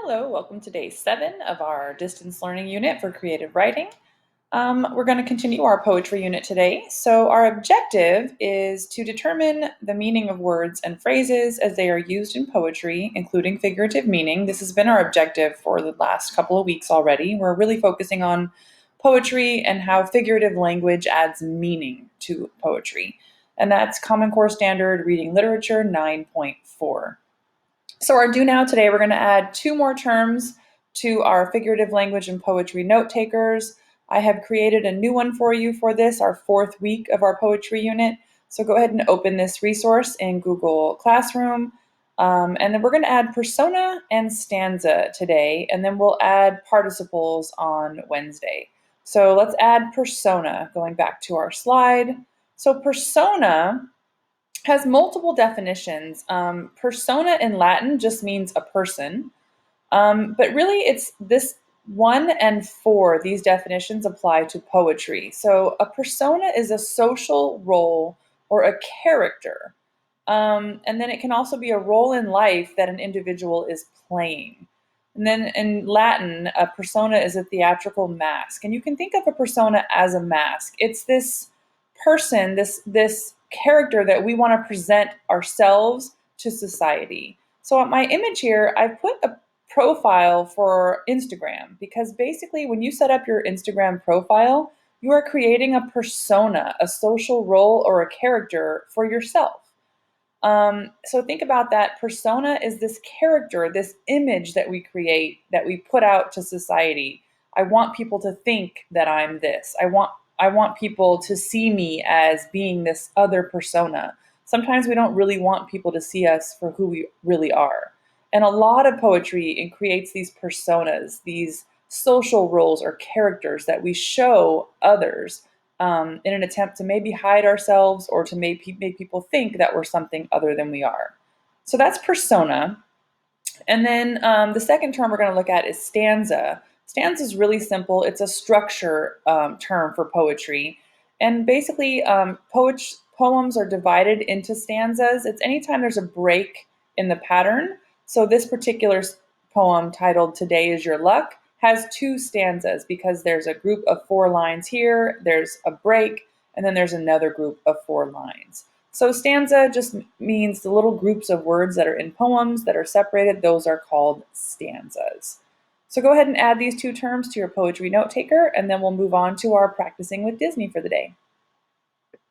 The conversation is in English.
Hello, welcome to day 7 of our distance learning unit for creative writing. We're going to continue our poetry unit today. So our objective is to determine the meaning of words and phrases as they are used in poetry, including figurative meaning. This has been our objective for the last couple of weeks already. We're really focusing on poetry and how figurative language adds meaning to poetry. And that's Common Core Standard Reading Literature 9.4. So our do now today, we're going to add 2 more terms to our figurative language and poetry note takers. I have created a new one for you for this, our 4th week of our poetry unit. So go ahead and open this resource in Google Classroom. And then we're going to add persona and stanza today, and then we'll add participles on Wednesday. So let's add persona, going back to our slide. So persona has multiple definitions. Persona in Latin just means a person, but really it's this 1 and 4, these definitions apply to poetry. So a persona is a social role or a character. And then it can also be a role in life that an individual is playing. And then in Latin, a persona is a theatrical mask. And you can think of a persona as a mask. It's this person, this character that we want to present ourselves to society. So at my image here, I've put a profile for Instagram because basically when you set up your Instagram profile, you are creating a persona, a social role or a character for yourself. So think about that. Persona is this character, this image that we create, that we put out to society. I want people to think that I'm this. I want people to see me as being this other persona. Sometimes we don't really want people to see us for who we really are. And a lot of poetry creates these personas, these social roles or characters that we show others in an attempt to maybe hide ourselves or to make people think that we're something other than we are. So that's persona. And then the second term we're going to look at is stanza. Stanza is really simple. It's a structure term for poetry. And basically, poems are divided into stanzas. It's anytime there's a break in the pattern. So this particular poem titled Today is Your Luck has 2 stanzas because there's a group of 4 lines here, there's a break, and then there's another group of 4 lines. So stanza just means the little groups of words that are in poems that are separated. Those are called stanzas. So go ahead and add these 2 terms to your poetry note taker, and then we'll move on to our practicing with Disney for the day.